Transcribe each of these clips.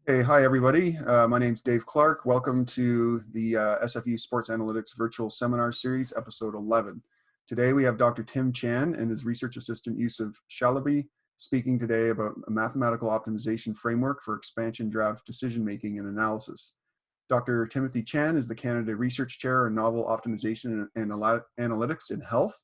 Hey, hi everybody. My name's Dave Clark. Welcome to the SFU Sports Analytics Virtual Seminar Series, episode 11. Today we have Dr. Tim Chan and his research assistant Yusuf Shalaby speaking today about a mathematical optimization framework for expansion draft decision-making and analysis. Dr. Timothy Chan is the Canada Research Chair in Novel Optimization and Analytics in Health.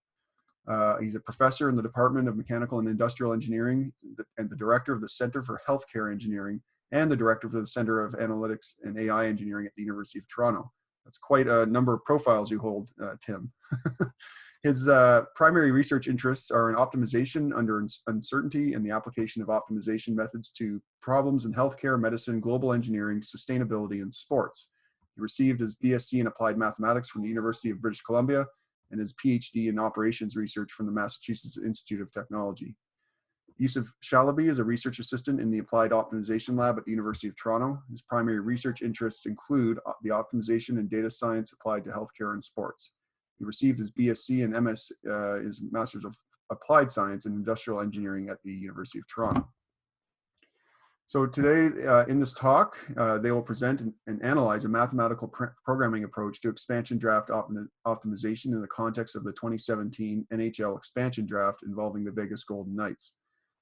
He's a professor in the Department of Mechanical and Industrial Engineering and the director of the Center for Healthcare Engineering and the director for the Center of Analytics and AI Engineering at the University of Toronto. That's quite a number of profiles you hold, Tim. His primary research interests are in optimization under uncertainty and the application of optimization methods to problems in healthcare, medicine, global engineering, sustainability, and sports. He received his BSc in Applied Mathematics from the University of British Columbia and his PhD in Operations Research from the Massachusetts Institute of Technology. Yusuf Shalaby is a research assistant in the Applied Optimization Lab at the University of Toronto. His primary research interests include the optimization and data science applied to healthcare and sports. He received his BSc and MS, his Master's of Applied Science in Industrial Engineering at the University of Toronto. So today in this talk, they will present and analyze a mathematical programming approach to expansion draft optimization in the context of the 2017 NHL expansion draft involving the Vegas Golden Knights,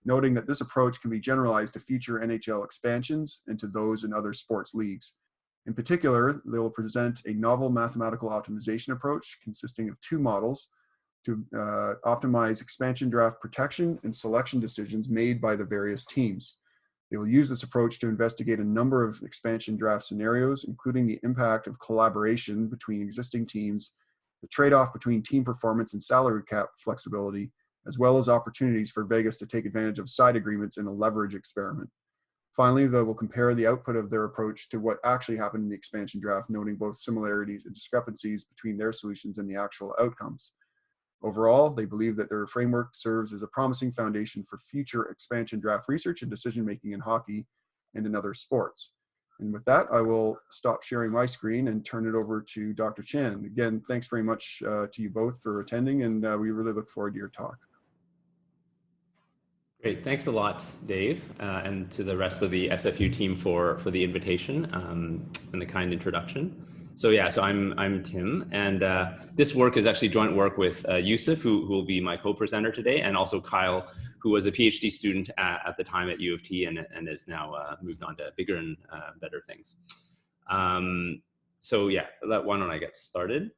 noting that this approach can be generalized to future NHL expansions and to those in other sports leagues. In particular, they will present a novel mathematical optimization approach consisting of two models to optimize expansion draft protection and selection decisions made by the various teams. They will use this approach to investigate a number of expansion draft scenarios, including the impact of collaboration between existing teams, the trade-off between team performance and salary cap flexibility, as well as opportunities for Vegas to take advantage of side agreements in a leverage experiment. Finally, they will compare the output of their approach to what actually happened in the expansion draft, noting both similarities and discrepancies between their solutions and the actual outcomes. Overall, they believe that their framework serves as a promising foundation for future expansion draft research and decision-making in hockey and in other sports. And with that, I will stop sharing my screen and turn it over to Dr. Chan. Again, thanks very much to you both for attending, and we really look forward to your talk. Great, thanks a lot, Dave, and to the rest of the SFU team for the invitation and the kind introduction. So I'm Tim, and this work is actually joint work with Yusuf, who will be my co-presenter today, and also Kyle, who was a PhD student at the time at U of T and has now moved on to bigger and better things. Why don't I get started?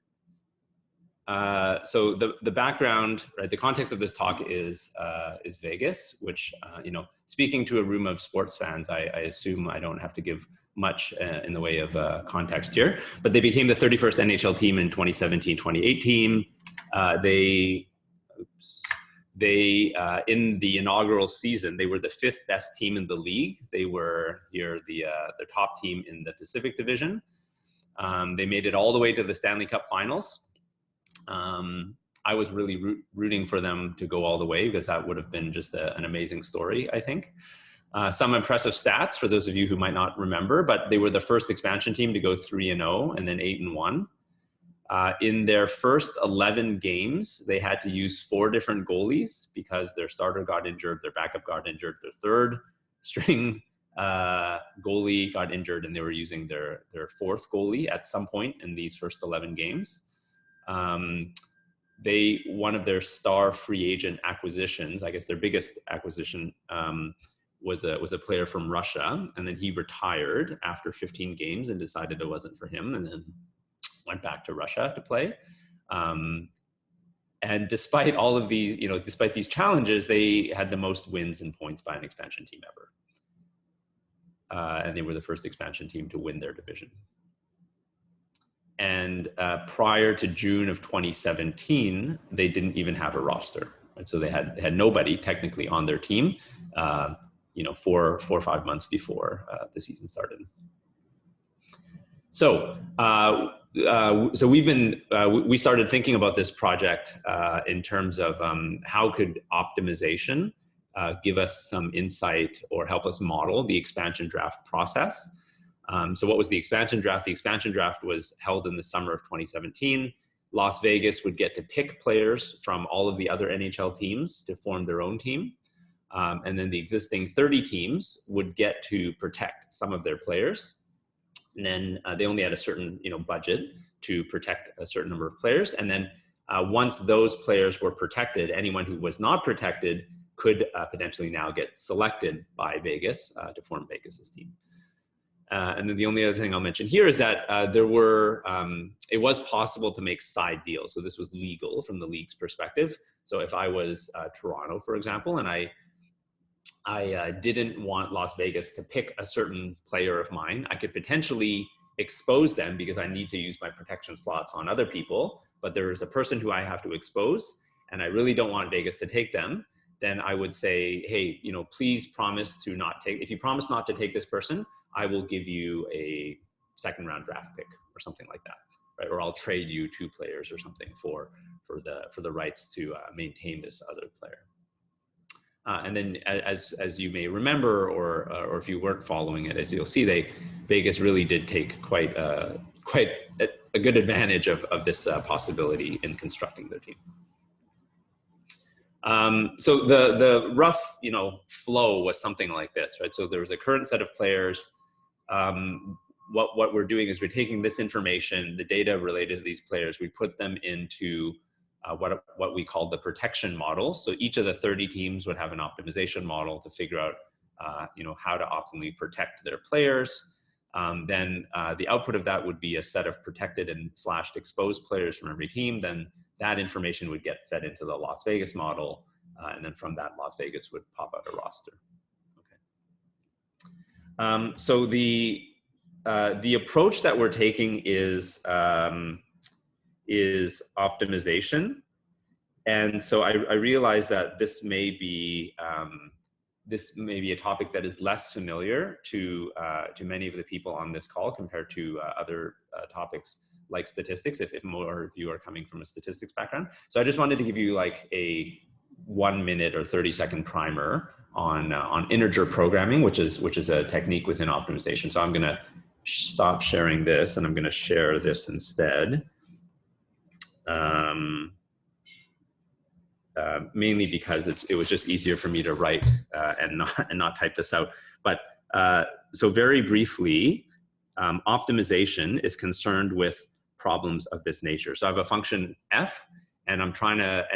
So the background, right? The context of this talk is Vegas, which speaking to a room of sports fans, I assume I don't have to give much in the way of context here. But they became the 31st NHL team in 2017-2018. They in the inaugural season, they were the 5th best team in the league. They were the top team in the Pacific Division. They made it all the way to the Stanley Cup Finals. I was really rooting for them to go all the way because that would have been just an amazing story, I think. Some impressive stats for those of you who might not remember, but they were the first expansion team to go 3-0 and then 8-1. In their first 11 games, they had to use 4 different goalies because their starter got injured, their backup got injured, their third string goalie got injured, and they were using their 4th goalie at some point in these first 11 games. One of their star free agent acquisitions, I guess their biggest acquisition, was a player from Russia, and then he retired after 15 games and decided it wasn't for him, and then went back to Russia to play. And despite all of these, despite these challenges, they had the most wins and points by an expansion team ever, and they were the first expansion team to win their division. And prior to June of 2017, they didn't even have a roster. Right? So they had nobody technically on their team, 4 or 5 months before the season started. So we started thinking about this project in terms of how could optimization give us some insight or help us model the expansion draft process. So what was the expansion draft? The expansion draft was held in the summer of 2017. Las Vegas would get to pick players from all of the other NHL teams to form their own team. And then the existing 30 teams would get to protect some of their players. And then they only had a certain budget to protect a certain number of players. And then once those players were protected, anyone who was not protected could potentially now get selected by Vegas to form Vegas's team. And then the only other thing I'll mention here is that it was possible to make side deals. So this was legal from the league's perspective. So if I was Toronto, for example, and I didn't want Las Vegas to pick a certain player of mine, I could potentially expose them because I need to use my protection slots on other people, but there is a person who I have to expose and I really don't want Vegas to take them. Then I would say, hey, please promise to not take, if you promise not to take this person, I will give you a second round draft pick or something like that, right? Or I'll trade you 2 players or something for the rights to maintain this other player. And then, as you may remember, or if you weren't following it, as you'll see, Vegas really did take quite a good advantage of this possibility in constructing their team. So the rough flow was something like this, right? So there was a current set of players. What we're doing is we're taking this information, the data related to these players, we put them into what we call the protection model. So each of the 30 teams would have an optimization model to figure out, how to optimally protect their players. Then the output of that would be a set of protected and / exposed players from every team. Then that information would get fed into the Las Vegas model. And then from that, Las Vegas would pop out a roster. Okay. So the approach that we're taking is optimization. And so I realize that this may be a topic that is less familiar to many of the people on this call compared to other topics like statistics, if more of you are coming from a statistics background. So I just wanted to give you like a 1 minute or 30-second primer on integer programming, which is a technique within optimization. So I'm going to stop sharing this and I'm going to share this instead. Mainly because it was just easier for me to write and not type this out. But so very briefly, optimization is concerned with problems of this nature. So I have a function f, and I'm trying to,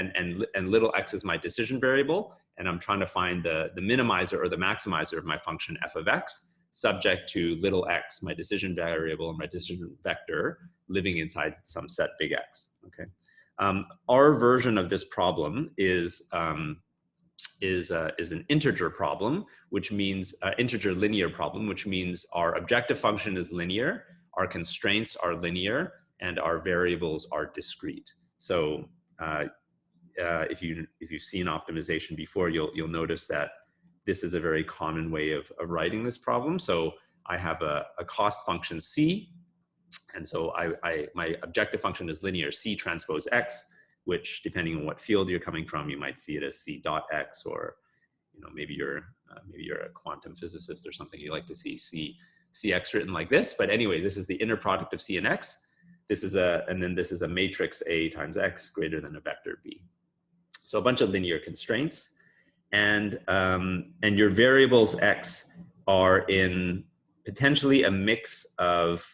and little x is my decision variable, and I'm trying to find the minimizer or the maximizer of my function f of x, subject to little x, my decision variable, and my decision vector living inside some set big X. Okay. Our version of this problem is an integer problem, which means integer linear problem, which means our objective function is linear, our constraints are linear, and our variables are discrete. So if you've seen optimization before, you'll notice that this is a very common way of writing this problem. So I have a cost function C, and so my objective function is linear C transpose X, which depending on what field you're coming from, you might see it as C dot X, or maybe you're a quantum physicist or something. You like to see CX written like this. But anyway, this is the inner product of C and X. And then this is a matrix A times X greater than a vector B. So a bunch of linear constraints, and your variables X are in potentially a mix of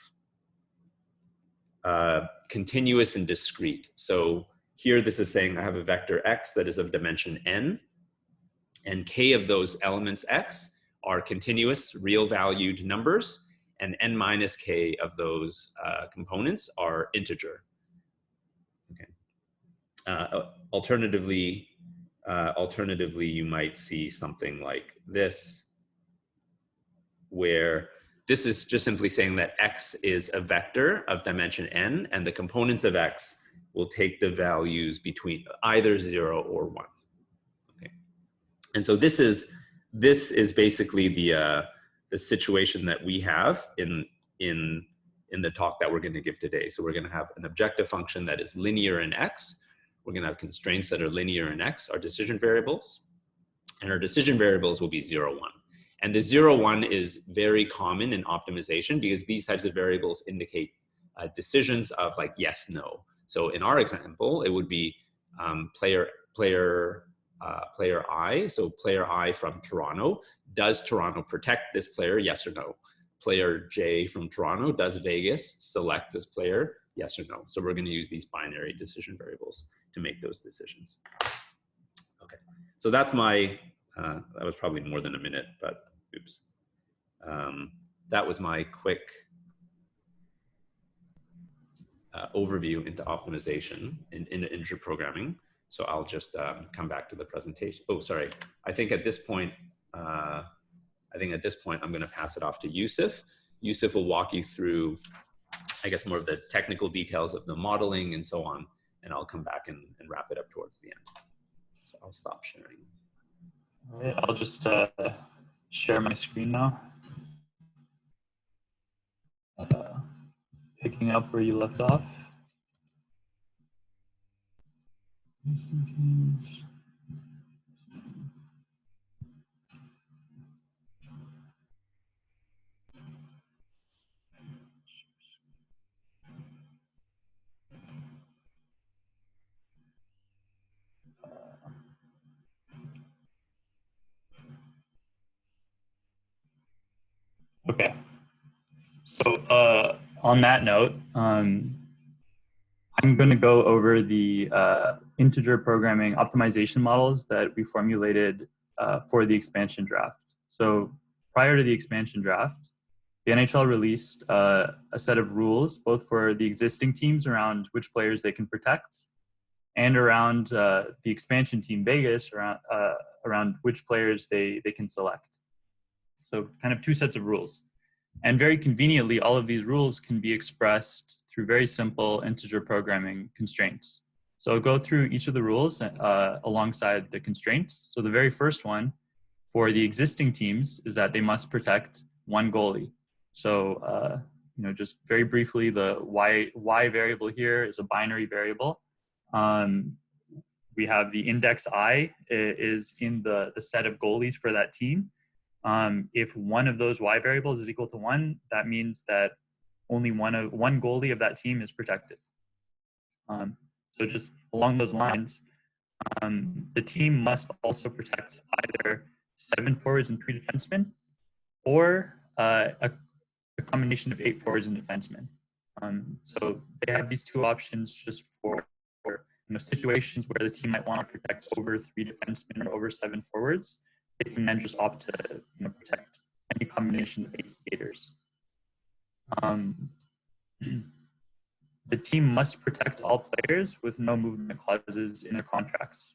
continuous and discrete. So here this is saying I have a vector X that is of dimension n, and K of those elements X are continuous real valued numbers, and n minus K of those components are integer. Okay. Alternatively, you might see something like this, where this is just simply saying that X is a vector of dimension n, and the components of X will take the values between either 0 or 1. Okay. And so this is basically the situation that we have in the talk that we're going to give today. So we're going to have an objective function that is linear in X. We're going to have constraints that are linear in X, our decision variables, and our decision variables will be 0, 1. And the 0, 1 is very common in optimization because these types of variables indicate decisions of like yes, no. So in our example, it would be player player I, so player I from Toronto, does Toronto protect this player, yes or no? Player J from Toronto, does Vegas select this player, yes or no? So we're going to use these binary decision variables to make those decisions. Okay, so that's my, that was probably more than a minute, but oops. That was my quick overview into optimization in integer programming. So I'll just come back to the presentation. Oh, sorry. I think at this point, I'm going to pass it off to Yusuf. Yusuf will walk you through, I guess, more of the technical details of the modeling and so on, and I'll come back and wrap it up towards the end. So I'll stop sharing. All right, I'll just share my screen now. Picking up where you left off. Okay. So on that note, I'm going to go over the integer programming optimization models that we formulated for the expansion draft. So prior to the expansion draft, the NHL released a set of rules, both for the existing teams around which players they can protect, and around the expansion team Vegas around which players they can select. So kind of two sets of rules. And very conveniently, all of these rules can be expressed through very simple integer programming constraints. So I'll go through each of the rules alongside the constraints. So the very first one for the existing teams is that they must protect one goalie. So just very briefly, the y variable here is a binary variable. We have the index I is in the set of goalies for that team. If one of those y variables is equal to 1, that means that only one goalie of that team is protected. So just along those lines, the team must also protect either 7 forwards and 3 defensemen, or a combination of 8 forwards and defensemen. So they have these two options just for situations where the team might want to protect over 3 defensemen or over 7 forwards. They can then just opt to protect any combination of 8 skaters. The team must protect all players with no movement clauses in their contracts.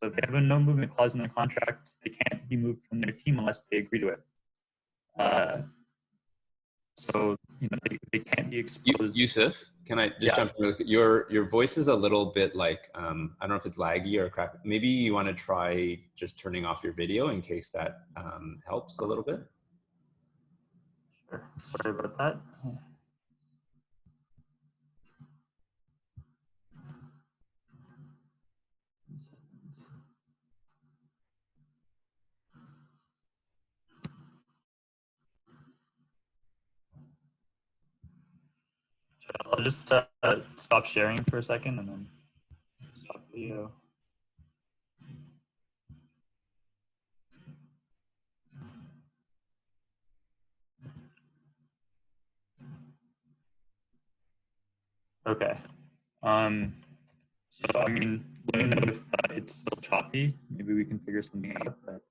So if they have a no movement clause in their contract, they can't be moved from their team unless they agree to it. So they can't be exposed. Yusuf, can I just jump in? Your voice is a little bit like, I don't know if it's laggy or crap. Maybe you want to try just turning off your video in case that helps a little bit. Sure. Sorry about that. I'll just stop sharing for a second and then stop video. Okay. So I mean, let me know if it's still choppy. Maybe we can figure something out. But...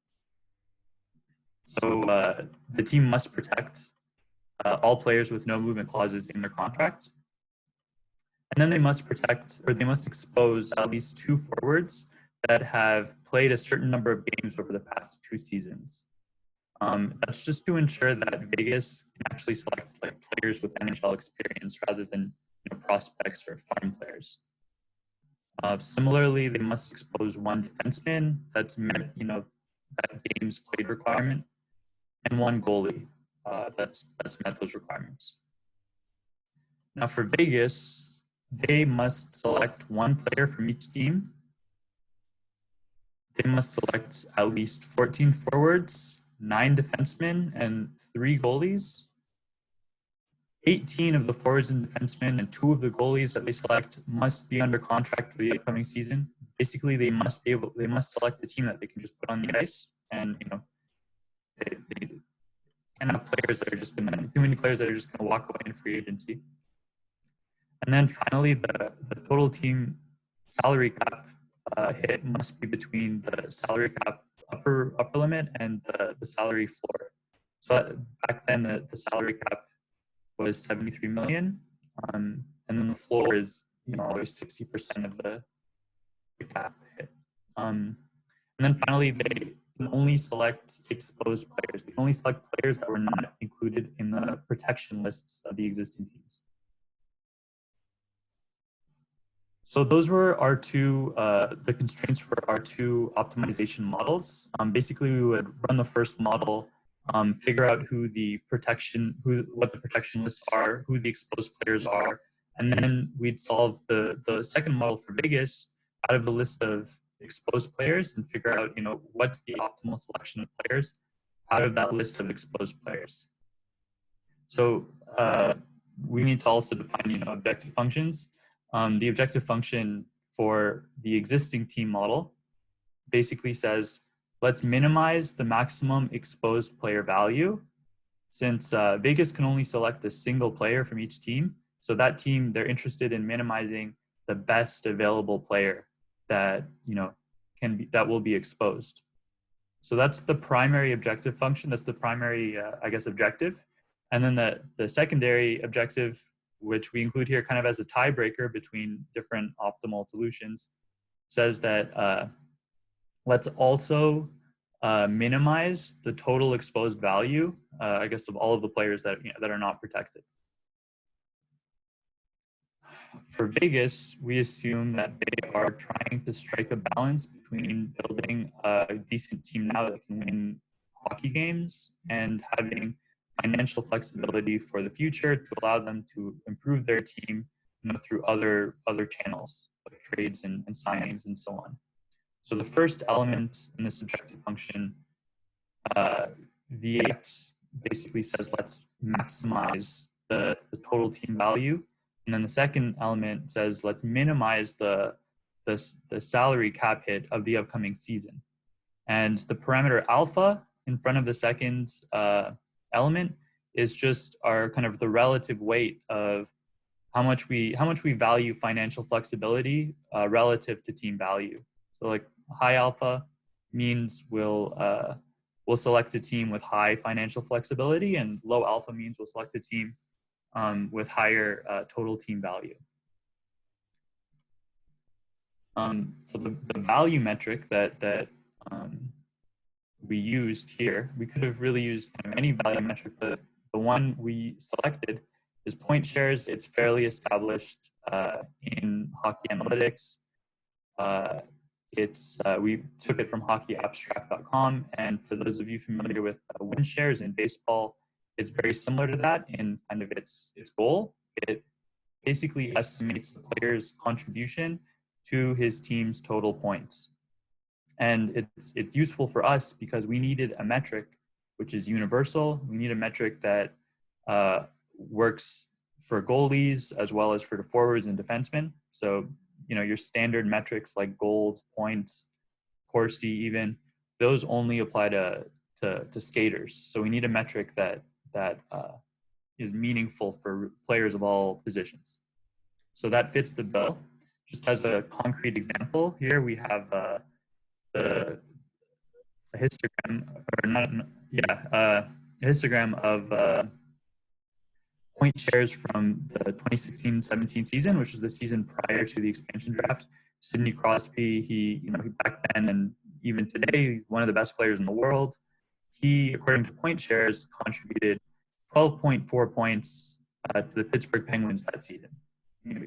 So the team must protect all players with no movement clauses in their contract. And then they must protect, or they must expose at least 2 forwards that have played a certain number of games over the past 2 seasons. That's just to ensure that Vegas can actually select players with NHL experience rather than prospects or farm players. Similarly, they must expose 1 defenseman that's met, that game's played requirement, and 1 goalie that's met those requirements. Now for Vegas, they must select 1 player from each team. They must select at least 14 forwards, 9 defensemen, and 3 goalies. 18 of the forwards and defensemen and 2 of the goalies that they select must be under contract for the upcoming season. basically they must select the team that they can just put on the ice, and they can't have players that are just too many players that are just going to walk away in free agency. And then finally, the total team salary cap hit must be between the salary cap upper limit and the salary floor. So back then, the salary cap was 73 million, and then the floor is always 60% of the cap hit. And then finally, they can only select exposed players. They can only select players that were not included in the protection lists of the existing teams. So those were our two, the constraints for our two optimization models. Basically, we would run the first model, figure out what the protection lists are, who the exposed players are, and then we'd solve the second model for Vegas out of the list of exposed players and figure out, what's the optimal selection of players out of that list of exposed players. So we need to also define, objective functions. The objective function for the existing team model basically says, let's minimize the maximum exposed player value. Since Vegas can only select a single player from each team, so that team, they're interested in minimizing the best available player that that will be exposed. So that's the primary objective function. That's the primary, objective. And then the secondary objective, which we include here kind of as a tiebreaker between different optimal solutions, says that let's also minimize the total exposed value, of all of the players that that are not protected. For Vegas, we assume that they are trying to strike a balance between building a decent team now that can win hockey games and having financial flexibility for the future to allow them to improve their team, through other channels like trades and signings and so on. So the first element in this objective function, V8, basically says let's maximize the total team value, and then the second element says let's minimize the salary cap hit of the upcoming season. And the parameter alpha in front of the second element is just our kind of the relative weight of how much we value financial flexibility relative to team value. So like high alpha means we'll select a team with high financial flexibility, and low alpha means we'll select a team with higher total team value. So the value metric that we used here, we could have really used kind of any value metric, but the one we selected is point shares. It's fairly established in hockey analytics. We took it from hockeyabstract.com, and for those of you familiar with win shares in baseball, it's very similar to that in kind of its goal. It basically estimates the player's contribution to his team's total points. And it's useful for us because we needed a metric which is universal. We need a metric that works for goalies as well as for the forwards and defensemen. So, your standard metrics like goals, points, Corsi even, those only apply to skaters. So we need a metric that is meaningful for players of all positions. So that fits the bill. Just as a concrete example, here we have a histogram, a histogram of point shares from the 2016-17 season, which was the season prior to the expansion draft. Sidney Crosby, he back then and even today, one of the best players in the world. He, according to point shares, contributed 12.4 points to the Pittsburgh Penguins that season.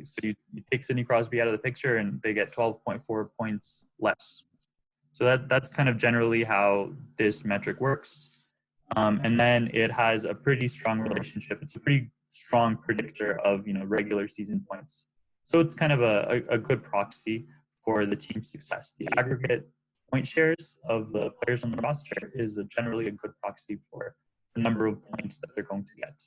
So you take Sidney Crosby out of the picture and they get 12.4 points less. So that's kind of generally how this metric works. And then it has a pretty strong relationship. It's a pretty strong predictor of regular season points. So it's kind of a good proxy for the team's success. The aggregate point shares of the players on the roster is generally a good proxy for the number of points that they're going to get.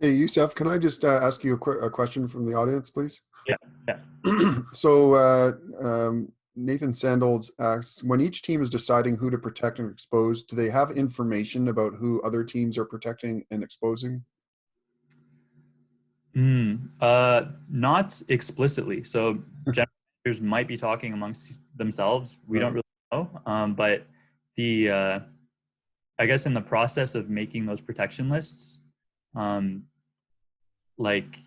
Hey, Yusuf, can I just ask you a question from the audience, please? Yeah. Yes. So Nathan Sandolds asks, when each team is deciding who to protect and expose, do they have information about who other teams are protecting and exposing? Not explicitly. So general managers might be talking amongst themselves. We don't Right. really know. But the I guess in the process of making those protection lists, um, like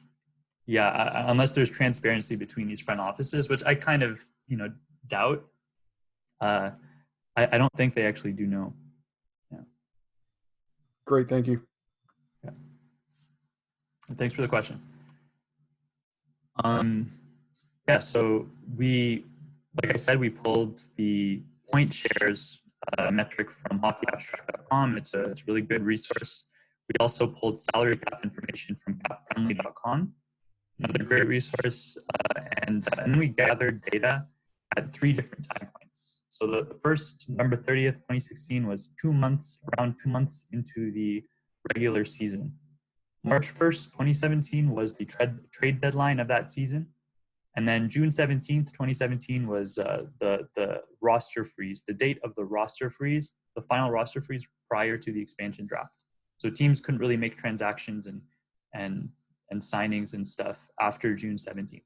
yeah, unless there's transparency between these front offices, which I kind of doubt. Uh, I don't think they actually do know. Yeah. Great, thank you. Yeah. Thanks for the question. Yeah, so like I said, we pulled the point shares metric from hockeyabstract.com. It's a really good resource. We also pulled salary cap information from capfriendly.com, another great resource. And then we gathered data at 3 different time points. So the first, November 30th, 2016, was around 2 months into the regular season. March 1st, 2017 was the trade deadline of that season. And then June 17th, 2017 was the roster freeze, the date of the roster freeze, the final roster freeze prior to the expansion draft. So teams couldn't really make transactions and signings and stuff after June 17th.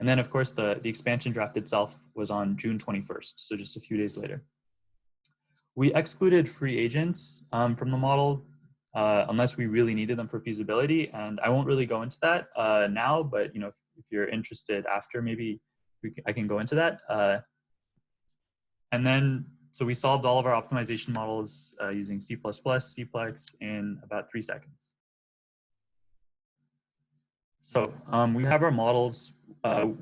And then of course the expansion draft itself was on June 21st, so just a few days later. We excluded free agents from the model unless we really needed them for feasibility. And I won't really go into that now, but if you're interested after, maybe I can go into that. And then, so we solved all of our optimization models using C++, Cplex in about 3 seconds. So we have our models.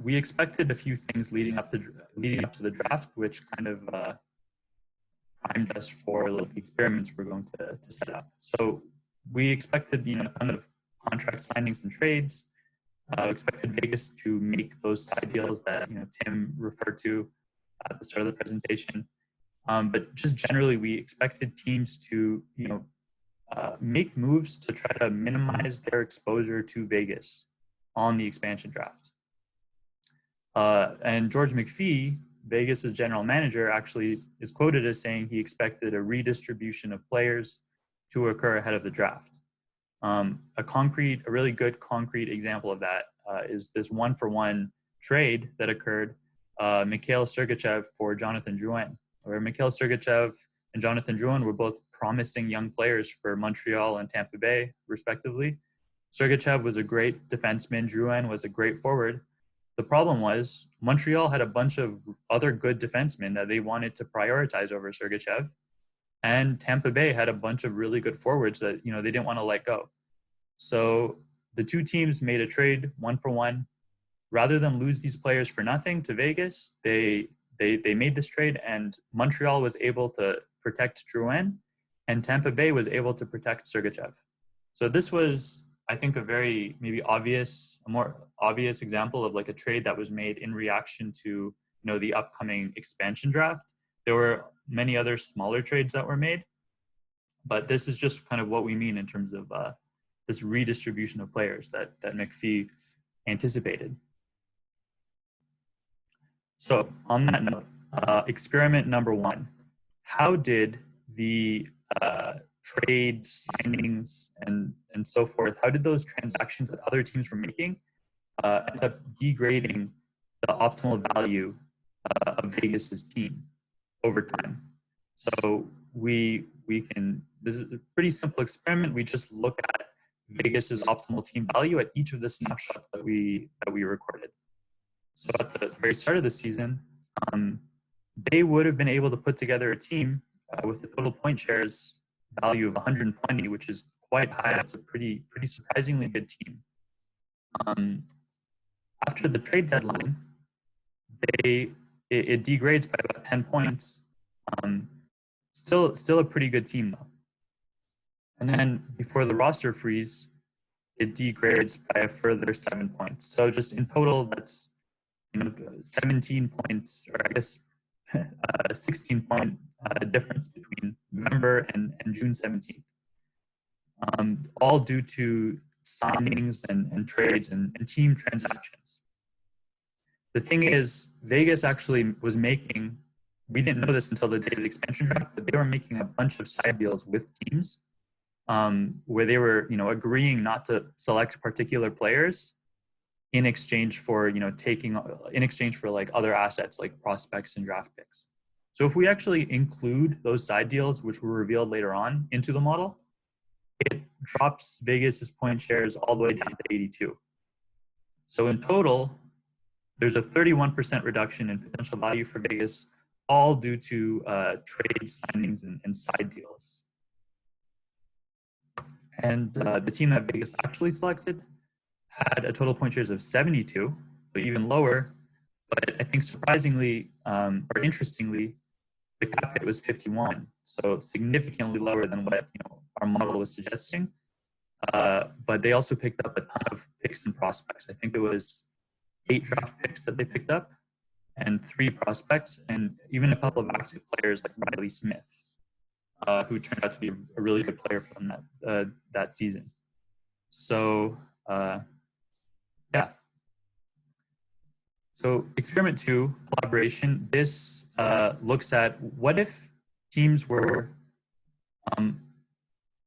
We expected a few things leading up to the draft, which kind of primed us for the experiments we're going to set up. So we expected, kind of contract signings and trades. Expected Vegas to make those side deals that Tim referred to at the start of the presentation. But just generally, we expected teams to make moves to try to minimize their exposure to Vegas on the expansion draft. And George McPhee, Vegas's general manager, actually is quoted as saying he expected a redistribution of players to occur ahead of the draft. A really good concrete example of that is this 1-for-1 trade that occurred, Mikhail Sergachev for Jonathan Drouin, where Mikhail Sergachev and Jonathan Drouin were both promising young players for Montreal and Tampa Bay, respectively. Sergachev was a great defenseman. Drouin was a great forward. The problem was Montreal had a bunch of other good defensemen that they wanted to prioritize over Sergachev. And Tampa Bay had a bunch of really good forwards that, they didn't want to let go. So the two teams made a trade 1-for-1. Rather than lose these players for nothing to Vegas, they made this trade, and Montreal was able to protect Drouin, and Tampa Bay was able to protect Sergachev. So this was, I think, a more obvious example of like a trade that was made in reaction to the upcoming expansion draft. There were many other smaller trades that were made, but this is just kind of what we mean in terms of this redistribution of players that McPhee anticipated. So on that note, experiment number 1, how did the trades, signings, and so forth, how did those transactions that other teams were making end up degrading the optimal value of Vegas's team over time? So this is a pretty simple experiment. We just look at Vegas's optimal team value at each of the snapshots that we recorded. So at the very start of the season, they would have been able to put together a team with a total point shares value of 120, which is quite high. It's a pretty surprisingly good team. After the trade deadline, it degrades by about 10 points. Still a pretty good team though. And then before the roster freeze, it degrades by a further 7 points. So just in total, that's 17 points, or I guess 16-point difference between November and June 17th. All due to signings and trades and team transactions. The thing is, Vegas actually was making, we didn't know this until the day of the expansion draft, but they were making a bunch of side deals with teams where they were, agreeing not to select particular players in exchange for, in exchange for like other assets like prospects and draft picks. So if we actually include those side deals, which were revealed later on, into the model, it drops Vegas's point shares all the way down to 82. So in total, there's a 31% reduction in potential value for Vegas, all due to trade signings and side deals. And the team that Vegas actually selected had a total point shares of 72, so even lower. But I think surprisingly or interestingly, the cap hit was 51, so significantly lower than what our model was suggesting. But they also picked up a ton of picks and prospects. I think it was 8 draft picks that they picked up and 3 prospects, and even a couple of active players like Riley Smith, who turned out to be a really good player from that season. So yeah. So experiment 2, collaboration. This looks at what if teams were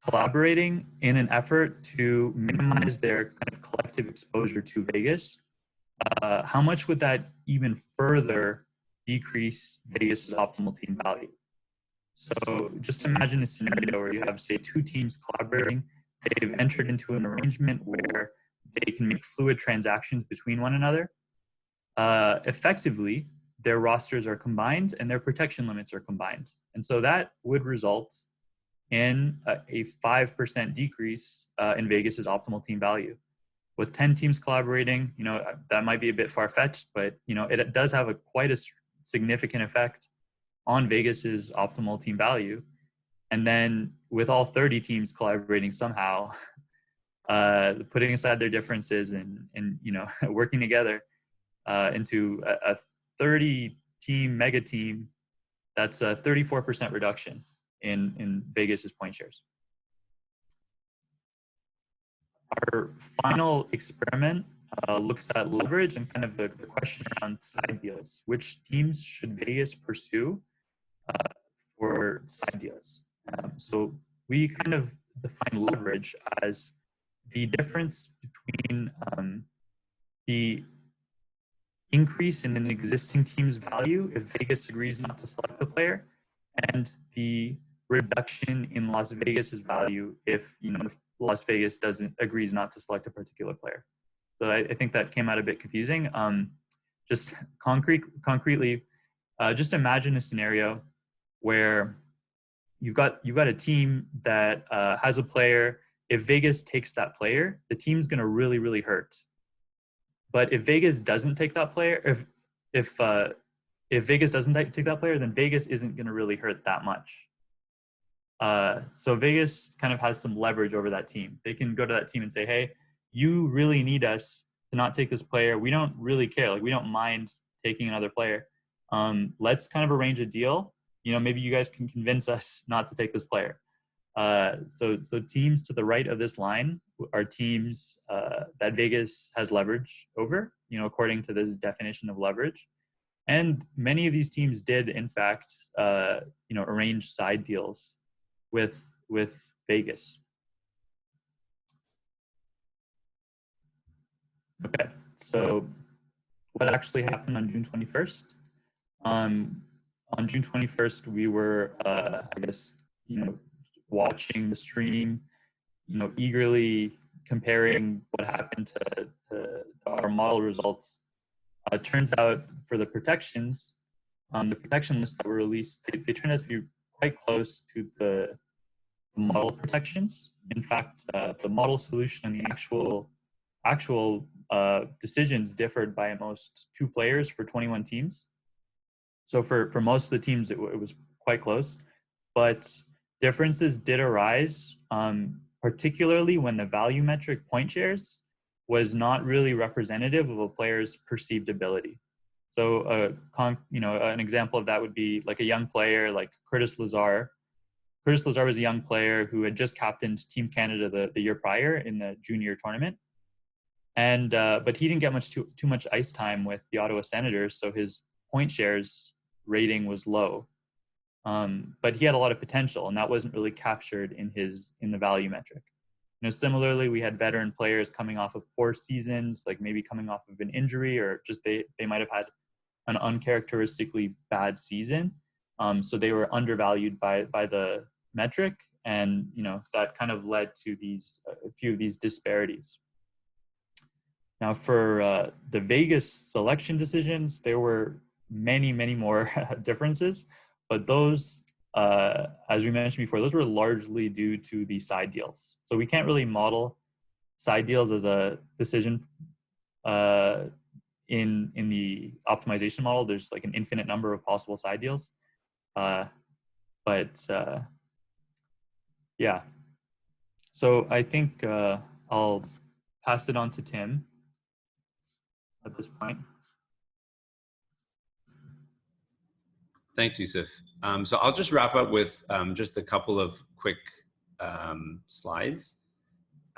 collaborating in an effort to minimize their kind of collective exposure to Vegas. How much would that even further decrease Vegas's optimal team value? So just imagine a scenario where you have, say, 2 teams collaborating. They've entered into an arrangement where they can make fluid transactions between one another. Effectively, their rosters are combined and their protection limits are combined. And so that would result in a 5% decrease in Vegas's optimal team value. With 10 teams collaborating, that might be a bit far-fetched, but it does have quite a significant effect on Vegas's optimal team value. And then with all 30 teams collaborating somehow, putting aside their differences and working together into a 30-team mega team, that's a 34% reduction in Vegas's point shares. Our final experiment looks at leverage and kind of the question around side deals. Which teams should Vegas pursue for side deals? So we kind of define leverage as the difference between the increase in an existing team's value if Vegas agrees not to select the player, and the reduction in Las Vegas's value if Las Vegas agrees not to select a particular player. So I think that came out a bit confusing. Just concretely, just imagine a scenario where you've got a team that has a player. If Vegas takes that player, the team's going to really, really hurt. But if Vegas doesn't take that player, if Vegas doesn't take that player, then Vegas isn't going to really hurt that much. So Vegas kind of has some leverage over that team. They can go to that team and say, hey, you really need us to not take this player. We don't really care. Like, we don't mind taking another player. Let's kind of arrange a deal. Maybe you guys can convince us not to take this player. So teams to the right of this line are teams that Vegas has leverage over, according to this definition of leverage. And many of these teams did, in fact, arrange side deals with Vegas. Okay, so what actually happened on June 21st? On June 21st, we were, watching the stream, eagerly comparing what happened to our model results. It turns out for the protections, the protection lists that were released, they turned out to be quite close to the model protections. In fact, the model solution and the actual decisions differed by at most 2 players for 21 teams. So for most of the teams, it was quite close, but differences did arise, particularly when the value metric point shares was not really representative of a player's perceived ability. So, an example of that would be like a young player like Curtis Lazar, Curtis Lazar was a young player who had just captained Team Canada the year prior in the junior tournament. And but he didn't get too much ice time with the Ottawa Senators, so his point shares rating was low. But he had a lot of potential, and that wasn't really captured in the value metric. Similarly, we had veteran players coming off of poor seasons, like maybe coming off of an injury, or just they might have had an uncharacteristically bad season. So they were undervalued by the metric, and that kind of led to a few of these disparities. Now, for the Vegas selection decisions, there were many more differences, but those, as we mentioned before, those were largely due to the side deals. So we can't really model side deals as a decision in the optimization model. There's like an infinite number of possible side deals, yeah. So I think I'll pass it on to Tim at this point. Thanks, Yusuf. So I'll just wrap up with just a couple of quick slides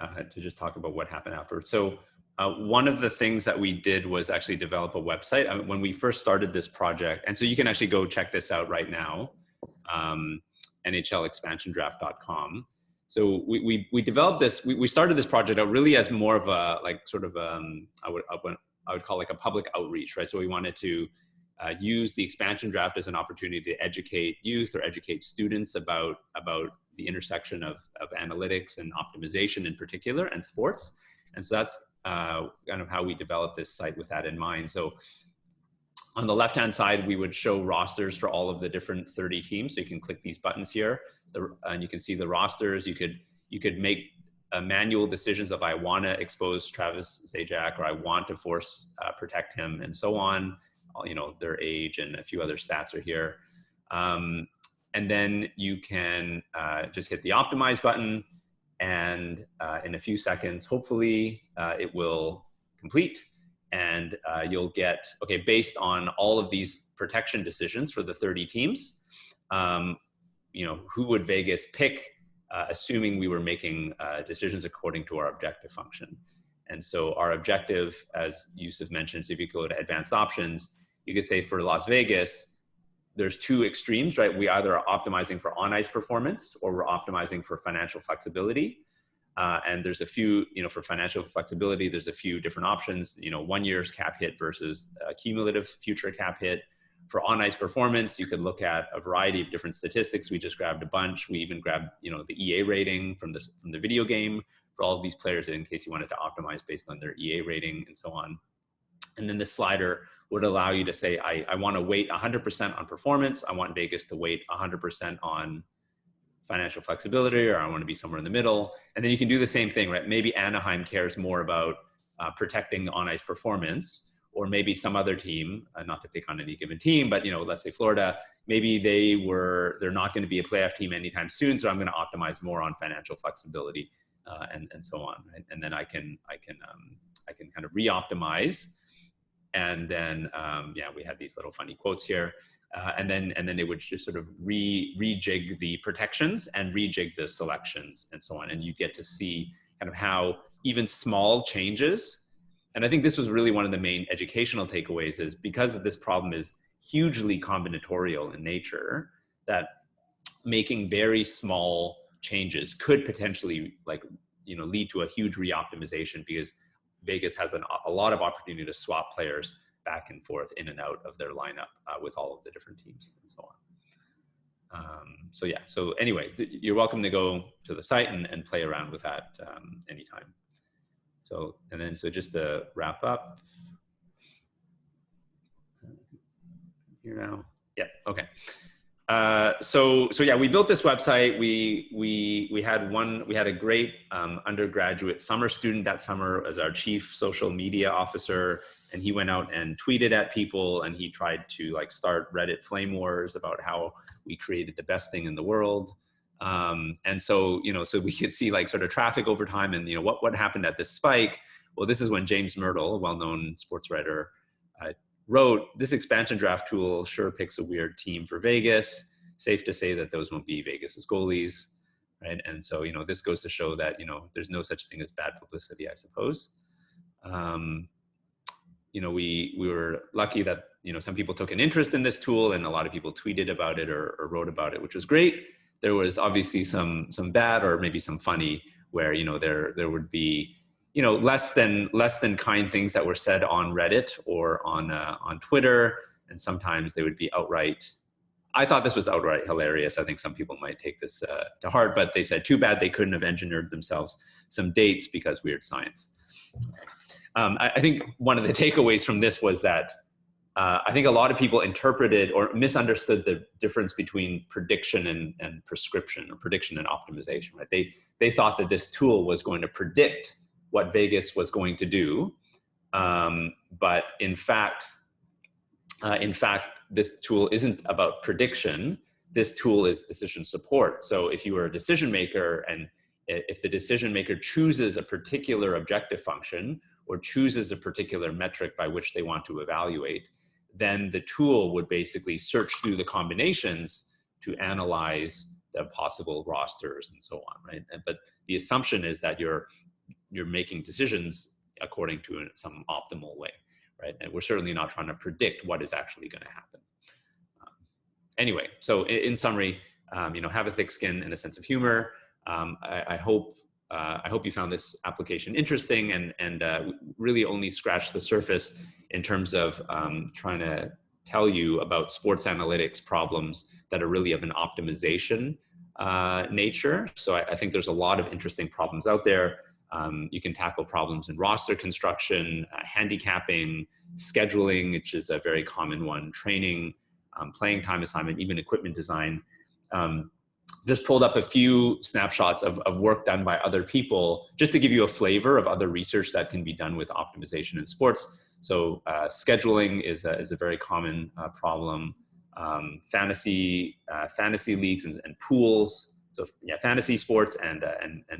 to just talk about what happened afterwards. So one of the things that we did was actually develop a website when we first started this project. And so you can actually go check this out right now, NHLexpansiondraft.com. So we developed this, we started this project out really as more of a, like sort of, I would call like a public outreach, right? So we wanted to use the expansion draft as an opportunity to educate youth or educate students about the intersection of analytics and optimization in particular, and sports. And so that's kind of how we developed this site with that in mind. So on the left-hand side, we would show rosters for all of the different 30 teams. So you can click these buttons here, and you can see the rosters. You could make manual decisions of I want to expose Travis Zajac, or I want to force protect him, and so on. Their age and a few other stats are here. And then you can just hit the optimize button, and in a few seconds, hopefully it will complete, and you'll get, okay, based on all of these protection decisions for the 30 teams, who would Vegas pick, assuming we were making decisions according to our objective function. And so our objective, as Yusuf mentioned, so if you go to advanced options, you could say for Las Vegas, there's two extremes, right? We either are optimizing for on-ice performance, or we're optimizing for financial flexibility. And there's a few, for financial flexibility, there's a few different options, 1 year's cap hit versus cumulative future cap hit. For on-ice performance, you could look at a variety of different statistics. We just grabbed a bunch. We even grabbed, the EA rating from the video game for all of these players, in case you wanted to optimize based on their EA rating and so on. And then the slider would allow you to say, I want to weight 100% on performance. I want Vegas to weight 100% on financial flexibility, or I want to be somewhere in the middle. And then you can do the same thing, right? Maybe Anaheim cares more about protecting on-ice performance, or maybe some other team, not to pick on any given team, but let's say Florida, maybe they're not going to be a playoff team anytime soon, so I'm going to optimize more on financial flexibility, and so on. Right? And then I can kind of re-optimize. And then, we had these little funny quotes here. And then it would just sort of rejig the protections and rejig the selections and so on. And you get to see kind of how even small changes, and I think this was really one of the main educational takeaways, is because this problem is hugely combinatorial in nature, that making very small changes could potentially lead to a huge re-optimization, because Vegas has a lot of opportunity to swap players back and forth in and out of their lineup with all of the different teams and so on. So anyway, you're welcome to go to the site and play around with that anytime. So just to wrap up here now. Yeah, okay. We built this website. We had a great undergraduate summer student that summer as our chief social media officer, and he went out and tweeted at people, and he tried to start Reddit flame wars about how we created the best thing in the world. And so we could see sort of traffic over time, and what happened at this spike. Well, this is when James Myrtle, a well-known sports writer, wrote, this expansion draft tool sure picks a weird team for Vegas. safe to say that those won't be Vegas's goalies, right? And so, this goes to show that, there's no such thing as bad publicity, I suppose. We were lucky that, some people took an interest in this tool, and a lot of people tweeted about it or wrote about it, which was great. There was obviously some bad, or maybe some funny, where, there would be, less than kind things that were said on Reddit or on Twitter. And sometimes they would be outright, I thought this was outright hilarious. I think some people might take this to heart, but they said, too bad they couldn't have engineered themselves some dates because weird science. I think one of the takeaways from this was that I think a lot of people interpreted or misunderstood the difference between prediction and prescription, or prediction and optimization, right? They thought that this tool was going to predict what Vegas was going to do. But in fact, this tool isn't about prediction. This tool is decision support. So if you were a decision maker, and if the decision maker chooses a particular objective function or chooses a particular metric by which they want to evaluate, then the tool would basically search through the combinations to analyze the possible rosters and so on, right? But the assumption is that you're making decisions according to some optimal way, right? And we're certainly not trying to predict what is actually going to happen. Anyway, so in summary, have a thick skin and a sense of humor. I hope you found this application interesting, and really only scratched the surface in terms of trying to tell you about sports analytics problems that are really of an optimization nature. So I think there's a lot of interesting problems out there. You can tackle problems in roster construction, handicapping, scheduling, which is a very common one, training, playing time assignment, even equipment design. Just pulled up a few snapshots of work done by other people, just to give you a flavor of other research that can be done with optimization in sports. So scheduling is a very common problem. Fantasy leagues and pools. So yeah, fantasy sports and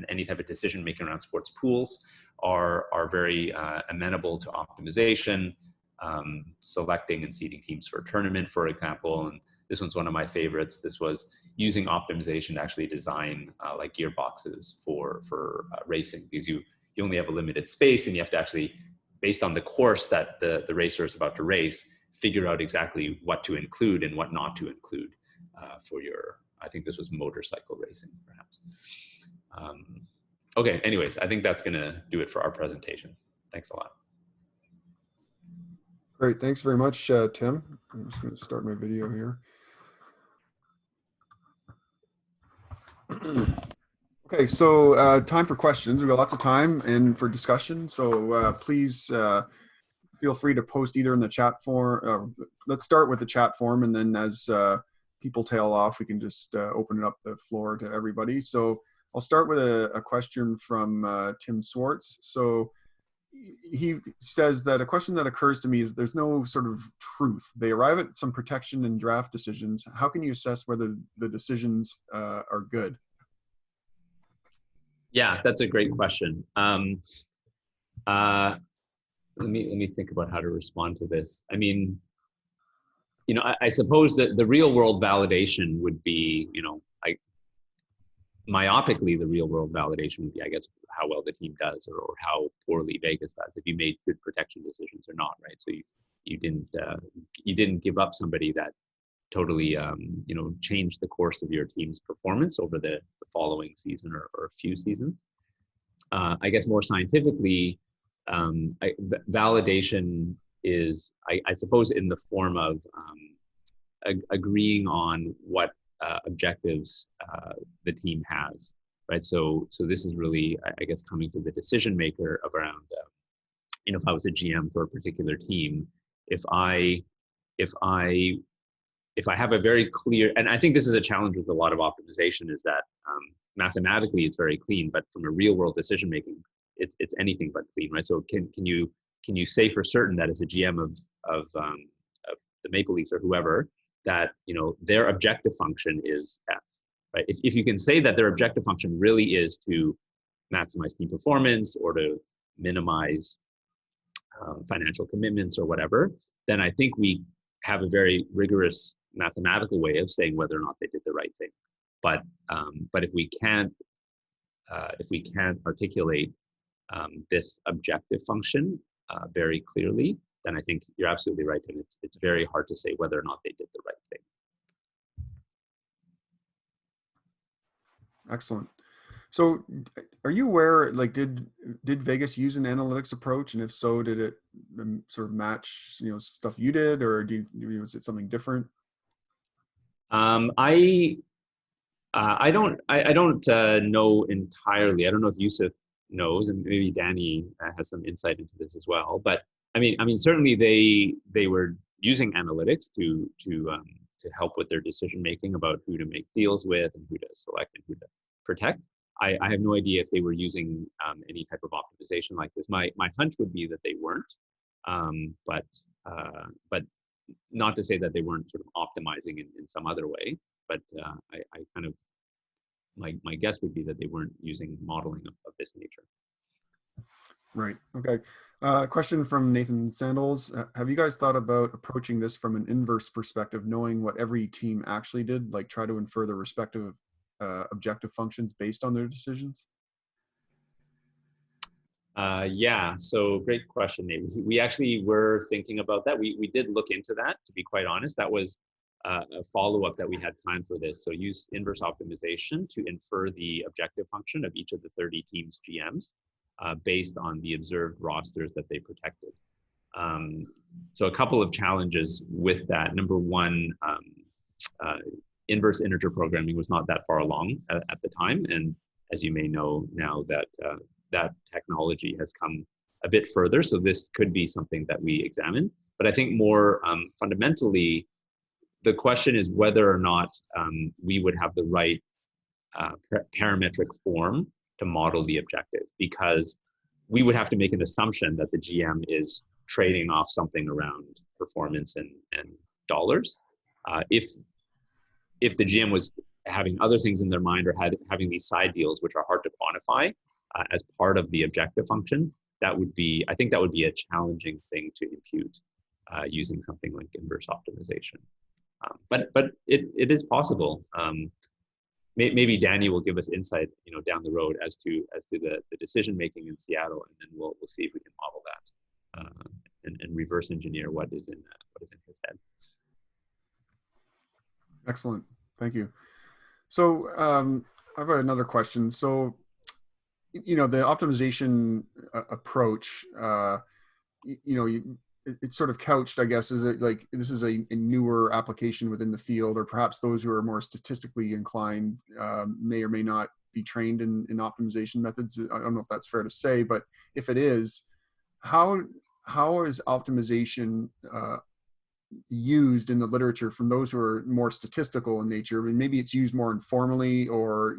any type of decision making around sports pools are very amenable to optimization. Selecting and seeding teams for a tournament, for example, and this one's one of my favorites. This was using optimization to actually design like gearboxes for racing, because you only have a limited space, and you have to actually, based on the course that the racer is about to race, figure out exactly what to include and what not to include for your, I think this was motorcycle racing, perhaps. Okay, anyways, I think that's gonna do it for our presentation. Thanks a lot. Great, thanks very much, Tim. I'm just gonna start my video here. Okay, so time for questions. We've got lots of time and for discussion, so please feel free to post either in the chat form. Let's start with the chat form, and then as people tail off, we can just open it up the floor to everybody. So I'll start with a question from Tim Swartz. So he says that a question that occurs to me is there's no sort of truth. They arrive at some protection and draft decisions. How can you assess whether the decisions are good? Yeah, that's a great question. Let me think about how to respond to this. I mean, I suppose that the real world validation would be, myopically, the real world validation would be, I guess, how well the team does or how poorly Vegas does, if you made good protection decisions or not, right? So you didn't give up somebody that totally changed the course of your team's performance over the following season or a few seasons. I guess more scientifically, validation is, I suppose, in the form of agreeing on what objectives the team has, right? So this is really, I guess, coming to the decision maker around, if I was a GM for a particular team, if I have a very clear, and I think this is a challenge with a lot of optimization, is that mathematically it's very clean, but from a real world decision making, it's anything but clean, right? So can you say for certain that as a GM of the Maple Leafs or whoever, that their objective function is F, right? If you can say that their objective function really is to maximize team performance or to minimize financial commitments or whatever, then I think we have a very rigorous mathematical way of saying whether or not they did the right thing. But if we can't articulate this objective function very clearly, then I think you're absolutely right, and it's very hard to say whether or not they did the right thing. Excellent. So are you aware, like, did Vegas use an analytics approach? And if so, did it sort of match, stuff you did, or was it something different? I don't know entirely. I don't know if Yusuf knows, and maybe Danny has some insight into this as well. But I mean, certainly they were using analytics to help with their decision making about who to make deals with and who to select and who to protect. I have no idea if they were using any type of optimization like this. My hunch would be that they weren't, but not to say that they weren't sort of optimizing in some other way. But I kind of, my guess would be that they weren't using modeling of this nature. Right. Okay. Question from Nathan Sandals. Have you guys thought about approaching this from an inverse perspective, knowing what every team actually did, like try to infer the respective objective functions based on their decisions? Yeah, so great question, Nate. We actually were thinking about that. We did look into that, to be quite honest. That was a follow-up that we had planned for this. So use inverse optimization to infer the objective function of each of the 30 teams' GMs based on the observed rosters that they protected. So a couple of challenges with that. Number one, inverse integer programming was not that far along at the time. And as you may know now, that technology has come a bit further. So this could be something that we examine. But I think more fundamentally, the question is whether or not we would have the right parametric form to model the objective, because we would have to make an assumption that the GM is trading off something around performance and dollars. If the GM was having other things in their mind or having these side deals, which are hard to quantify as part of the objective function, I think that would be a challenging thing to impute using something like inverse optimization. But it is possible. Maybe Danny will give us insight, down the road as to the decision making in Seattle, and then we'll see if we can model that and reverse engineer what is in his head. Excellent, thank you. So I have another question. So the optimization approach, it's sort of couched, I guess, is it like this is a newer application within the field, or perhaps those who are more statistically inclined may or may not be trained in optimization methods. I don't know if that's fair to say, but if it is, how is optimization used in the literature from those who are more statistical in nature? I mean, maybe it's used more informally, or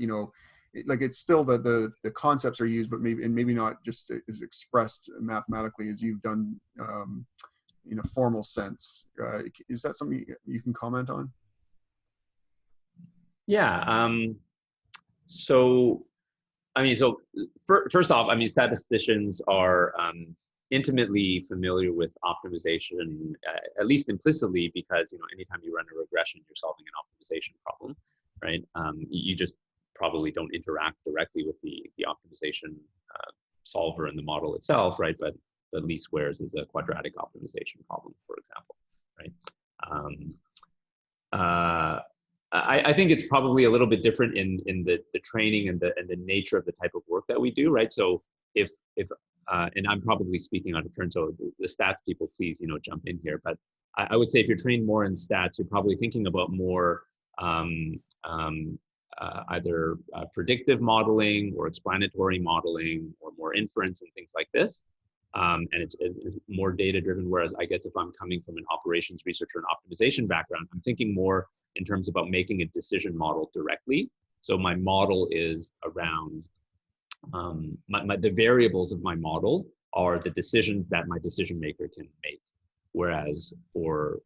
like it's still the concepts are used, but maybe not just as expressed mathematically as you've done in a formal sense. Is that something you can comment on? Yeah. So first off, statisticians are intimately familiar with optimization, at least implicitly, because anytime you run a regression, you're solving an optimization problem, right? You just probably don't interact directly with the optimization solver in the model itself, right? But least squares is a quadratic optimization problem, for example, right? I think it's probably a little bit different in the training and the nature of the type of work that we do, right? So if and I'm probably speaking out of turn, so the stats people, please, jump in here. But I would say if you're trained more in stats, you're probably thinking about more either predictive modeling or explanatory modeling or more inference and things like this. And it's more data-driven, whereas I guess if I'm coming from an operations researcher and optimization background, I'm thinking more in terms about making a decision model directly. So my model is around, the variables of my model are the decisions that my decision maker can make. Whereas for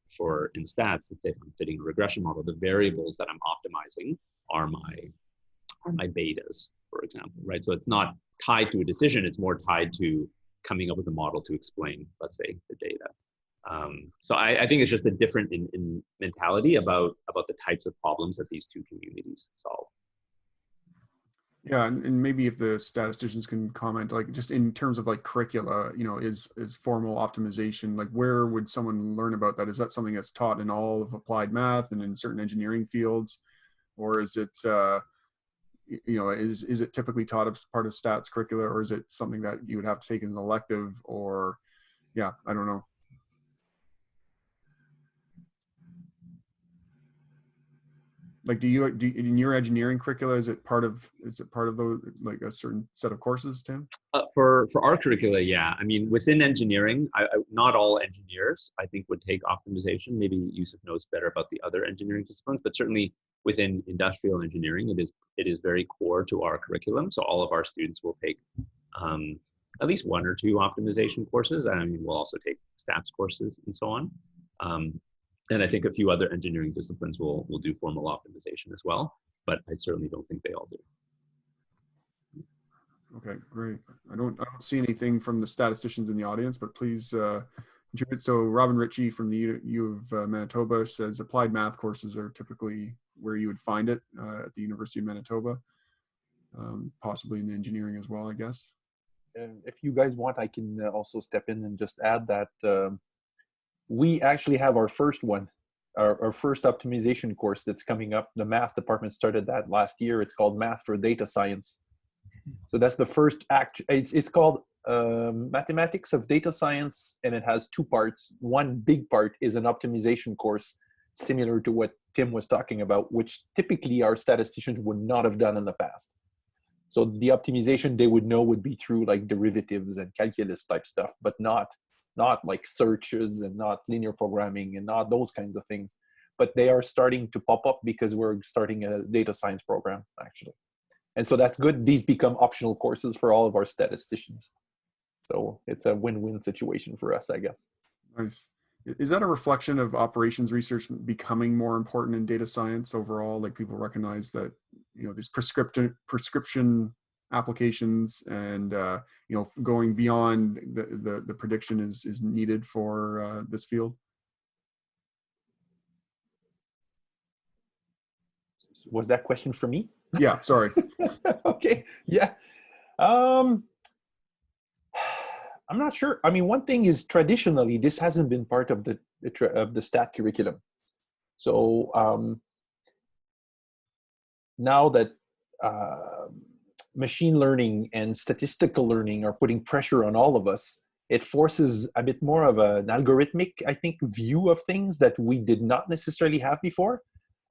in stats, let's say if I'm fitting a regression model, the variables that I'm optimizing are my betas, for example, right? So it's not tied to a decision, it's more tied to coming up with a model to explain, let's say, the data. So I think it's just a different in mentality about the types of problems that these two communities solve. Yeah, and maybe if the statisticians can comment, like just in terms of like curricula, is formal optimization, like where would someone learn about that? Is that something that's taught in all of applied math and in certain engineering fields, or is it, is it typically taught as part of stats curricula, or is it something that you would have to take as an elective, or yeah, I don't know. Like, do you in your engineering curricula, is it part of those, like a certain set of courses, Tim? For our curricula, yeah. I mean, within engineering, not all engineers, I think, would take optimization. Maybe Yusuf knows better about the other engineering disciplines, but certainly within industrial engineering, it is very core to our curriculum. So all of our students will take at least one or two optimization courses. I mean, we'll also take stats courses and so on. And I think a few other engineering disciplines will do formal optimization as well, but I certainly don't think they all do. Okay, great. I don't see anything from the statisticians in the audience, but please contribute. So Robin Ritchie from the U of Manitoba says applied math courses are typically where you would find it at the University of Manitoba, possibly in engineering as well, I guess. And if you guys want, I can also step in and just add that we actually have our first one, our first optimization course that's coming up. The math department started that last year. It's called Math for Data Science. So that's the first it's called Mathematics of Data Science, and it has two parts. One big part is an optimization course similar to what Tim was talking about, which typically our statisticians would not have done in the past. So the optimization they would know would be through like derivatives and calculus type stuff, but not like searches and not linear programming and not those kinds of things. But they are starting to pop up because we're starting a data science program, actually. And so that's good. These become optional courses for all of our statisticians. So it's a win-win situation for us, I guess. Nice. Is that a reflection of operations research becoming more important in data science overall? Like people recognize that, these prescription applications and going beyond the prediction is needed for this field? Was that question for me? Yeah, sorry. Okay, yeah. I'm not sure. I mean, one thing is traditionally this hasn't been part of the stat curriculum. So now that machine learning and statistical learning are putting pressure on all of us, it forces a bit more of an algorithmic, I think, view of things that we did not necessarily have before.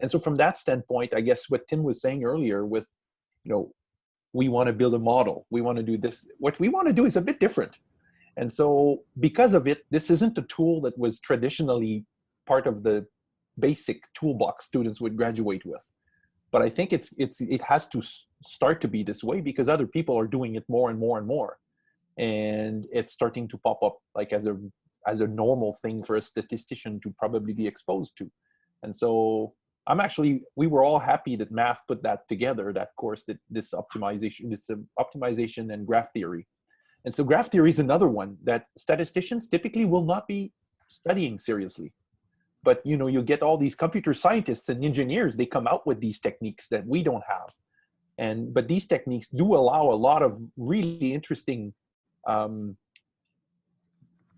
And so from that standpoint, I guess what Tim was saying earlier with, we want to build a model, we want to do this, what we want to do is a bit different. And so because of it, this isn't a tool that was traditionally part of the basic toolbox students would graduate with. But I think it has to start to be this way because other people are doing it more and more and more. And it's starting to pop up like as a normal thing for a statistician to probably be exposed to. And so we were all happy that math put that together, that course, that this optimization and graph theory. And so graph theory is another one that statisticians typically will not be studying seriously. But, you get all these computer scientists and engineers, they come out with these techniques that we don't have. But these techniques do allow a lot of really interesting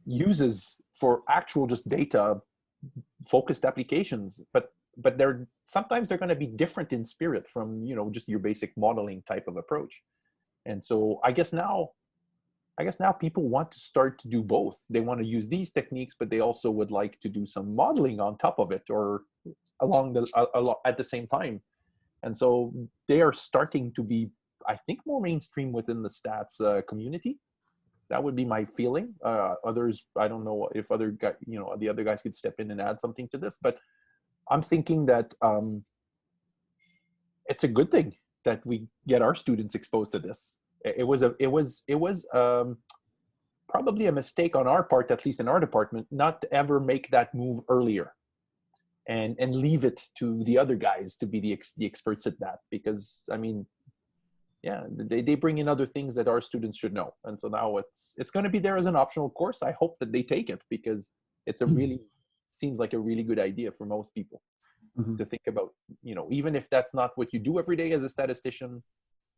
uses for actual just data focused applications. But sometimes they're going to be different in spirit from, just your basic modeling type of approach. And so I guess now people want to start to do both. They want to use these techniques, but they also would like to do some modeling on top of it or at the same time. And so they are starting to be, I think, more mainstream within the stats community. That would be my feeling. Others, I don't know if the other guys could step in and add something to this, but I'm thinking that it's a good thing that we get our students exposed to this. It was probably a mistake on our part, at least in our department, not to ever make that move earlier and leave it to the other guys to be the experts at that. Because, I mean, yeah, they bring in other things that our students should know. And so now it's going to be there as an optional course. I hope that they take it because it's a really, seems like a really good idea for most people Mm-hmm. to think about, even if that's not what you do every day as a statistician,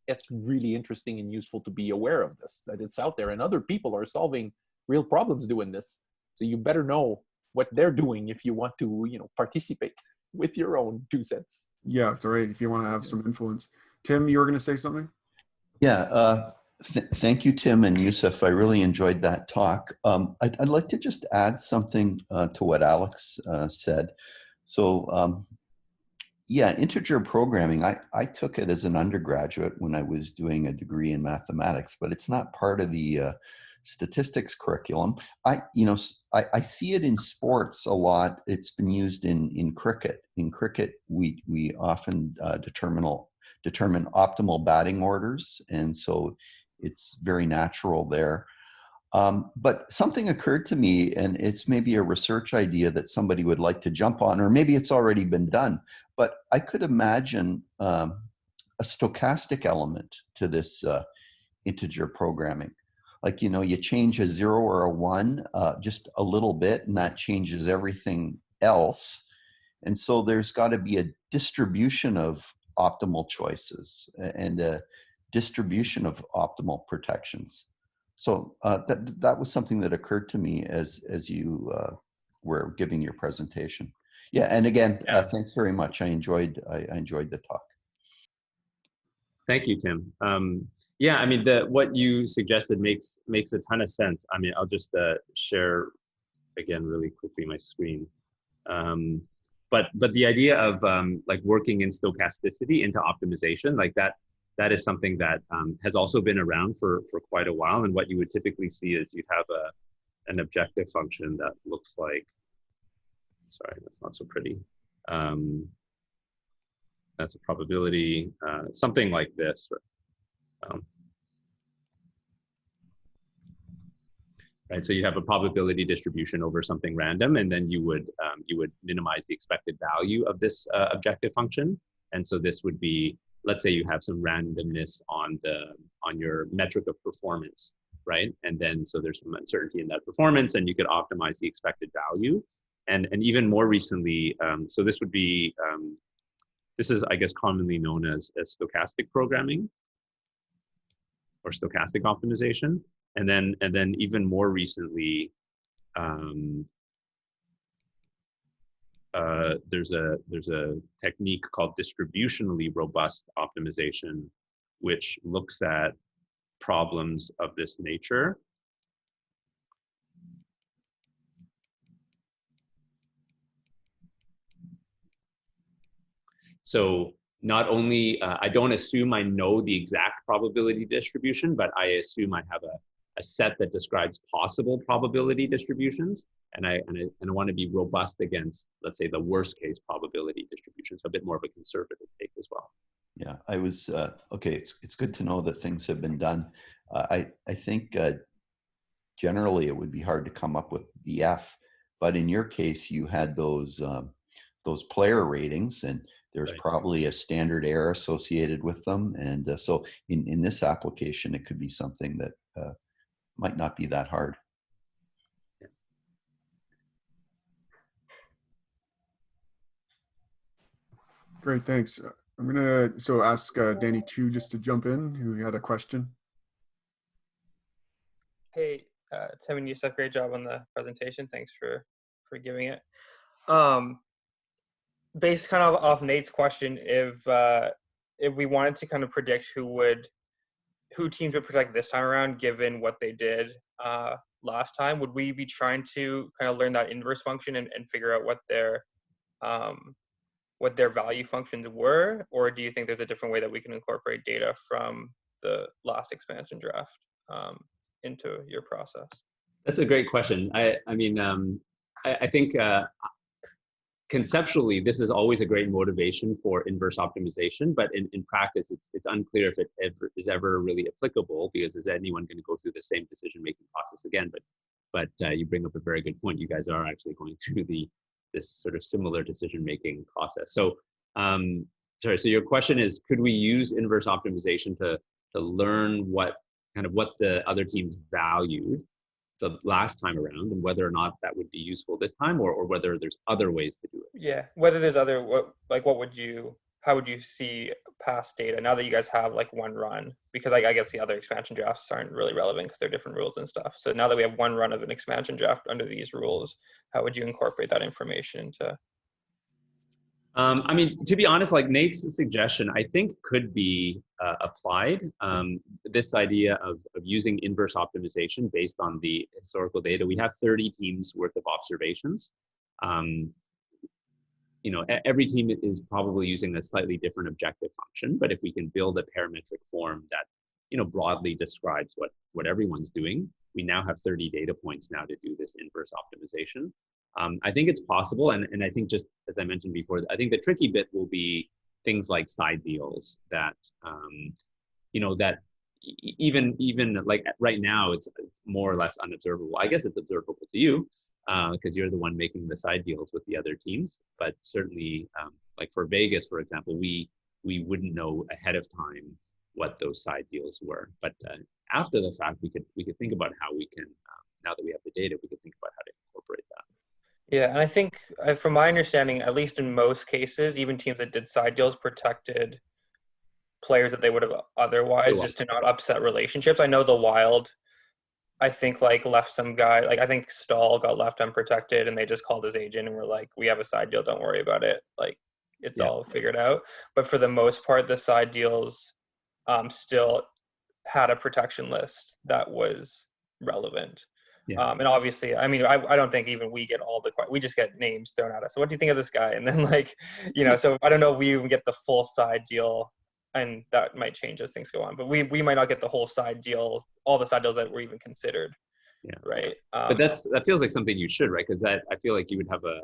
it's really interesting and useful to be aware of this, that it's out there and other people are solving real problems doing this. So you better know what they're doing if you want to, participate with your own 2 cents. Yeah, it's all right if you want to have some influence. Tim, you were going to say something? Yeah, thank you, Tim and Yusuf. I really enjoyed that talk. I'd like to just add something to what Alex said. So, yeah, integer programming, I took it as an undergraduate when I was doing a degree in mathematics, but it's not part of the statistics curriculum. I see it in sports a lot. It's been used in cricket. In cricket, we often determine optimal batting orders, and so it's very natural there. But something occurred to me, and it's maybe a research idea that somebody would like to jump on, or maybe it's already been done. But I could imagine a stochastic element to this integer programming. Like, you change a 0 or a 1 just a little bit, and that changes everything else. And so there's got to be a distribution of optimal choices and a distribution of optimal protections. So that was something that occurred to me as you were giving your presentation. Yeah, and again, thanks very much. I enjoyed the talk. Thank you, Tim. Yeah, I mean, what you suggested makes a ton of sense. I mean, I'll just share again really quickly my screen. But the idea of like working in stochasticity into optimization, like that is something that has also been around for quite a while. And what you would typically see is you'd have an objective function that looks like, sorry, that's not so pretty. That's a probability, something like this. Right, so you have a probability distribution over something random, and then you would minimize the expected value of this objective function. And so this would be, let's say you have some randomness on your metric of performance, right? And then so there's some uncertainty in that performance, and you could optimize the expected value. And even more recently, so this would be this is, I guess, commonly known as stochastic programming or stochastic optimization. And then even more recently, there's a technique called distributionally robust optimization, which looks at problems of this nature. So not only, I don't assume I know the exact probability distribution, but I assume I have a set that describes possible probability distributions. And I want to be robust against, let's say, the worst case probability distribution. So a bit more of a conservative take as well. Yeah, I was, okay, it's good to know that things have been done. I think generally it would be hard to come up with the F, but in your case, you had those player ratings, and there's Right. probably a standard error associated with them. And so in this application, it could be something that might not be that hard. Yeah. Great, thanks. I'm gonna ask Danny Chu just to jump in, who had a question. Hey, Tim and Yusuf, great job on the presentation. Thanks for giving it. Based kind of off Nate's question, if we wanted to kind of predict who teams would protect this time around, given what they did last time, would we be trying to kind of learn that inverse function and figure out what their value functions were? Or do you think there's a different way that we can incorporate data from the last expansion draft into your process? That's a great question. I mean, I think conceptually, this is always a great motivation for inverse optimization, but in practice, it's unclear if it is ever really applicable, because is anyone going to go through the same decision-making process again? But you bring up a very good point. You guys are actually going through this sort of similar decision-making process. So, sorry, so your question is, could we use inverse optimization to learn what the other teams valued? the last time around, and whether or not that would be useful this time, or whether there's other ways to do it. Yeah, whether there's other, how would you see past data now that you guys have like one run? Because I guess the other expansion drafts aren't really relevant because they're different rules and stuff. So now that we have one run of an expansion draft under these rules, how would you incorporate that information into? I mean, to be honest, like Nate's suggestion, I think could be applied. This idea of using inverse optimization based on the historical data. We have 30 teams worth of observations. You know, every team is probably using a slightly different objective function, but if we can build a parametric form that, you know, broadly describes what everyone's doing, we now have 30 data points now to do this inverse optimization. I think it's possible, and I think, just as I mentioned before, I think the tricky bit will be things like side deals that, you know, that even like right now it's more or less unobservable. I guess it's observable to you because you're the one making the side deals with the other teams. But certainly, like for Vegas, for example, we wouldn't know ahead of time what those side deals were. But after the fact, we could think about how we can, now that we have the data, we could think about how to incorporate that. Yeah, and I think from my understanding, at least in most cases, even teams that did side deals protected players that they would have otherwise, just to not upset relationships. I know the Wild, I think, like left some guy, like I think Stahl got left unprotected and they just called his agent and were like, we have a side deal, don't worry about it. Like it's all figured out. But for the most part, the side deals still had a protection list that was relevant. Yeah. And obviously, I mean, I don't think even we get all the, we just get names thrown at us. So what do you think of this guy? And then like, you know, so I don't know if we even get the full side deal, and that might change as things go on. But we might not get the whole side deal, all the side deals that were even considered. Yeah. Right. But that feels like something you should, right? Because I feel like you would have an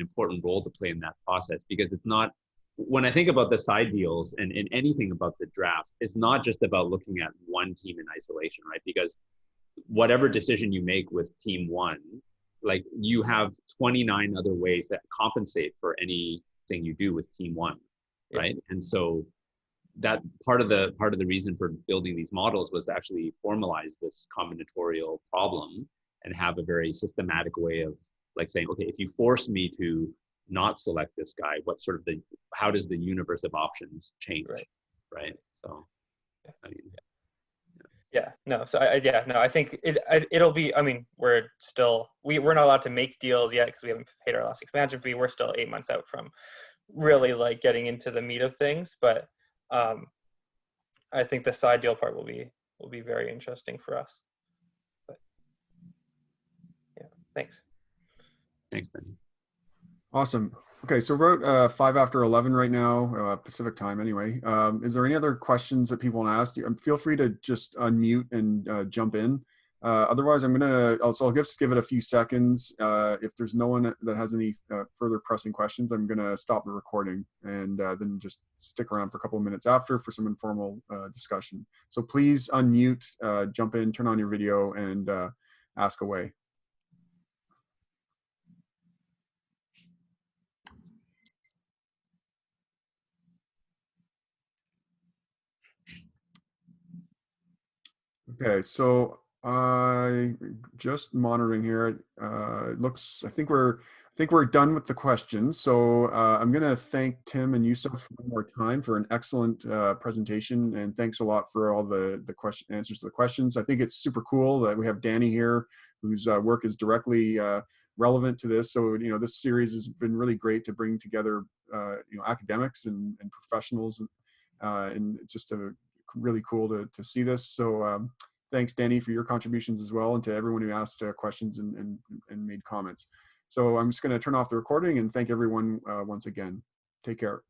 important role to play in that process, because it's not, when I think about the side deals and anything about the draft, it's not just about looking at one team in isolation, right? Because whatever decision you make with team one, like you have 29 other ways that compensate for anything you do with team one, right? And so that part of the reason for building these models was to actually formalize this combinatorial problem and have a very systematic way of like saying, okay, if you force me to not select this guy, how does the universe of options change, right? So I mean, I think it'll be, I mean, we're not allowed to make deals yet because we haven't paid our last expansion fee. We're still 8 months out from really like getting into the meat of things, but I think the side deal part will be very interesting for us. But yeah, thanks. Thanks, Benny. Awesome. Okay, so we're about 5 after 11 right now, Pacific time anyway. Is there any other questions that people want to ask you? Feel free to just unmute and jump in. Otherwise, I'll just give it a few seconds. If there's no one that has any further pressing questions, I'm gonna stop the recording and then just stick around for a couple of minutes after for some informal discussion. So please unmute, jump in, turn on your video, and ask away. Okay, so I just monitoring here. It looks, I think we're done with the questions. So I'm going to thank Tim and Yusuf one more time for an excellent presentation, and thanks a lot for all the answers to the questions. I think it's super cool that we have Danny here, whose work is directly relevant to this. So this series has been really great to bring together academics and professionals, and it's just really cool to see this. So thanks, Danny, for your contributions as well, and to everyone who asked questions and made comments. So I'm just going to turn off the recording and thank everyone once again. Take care.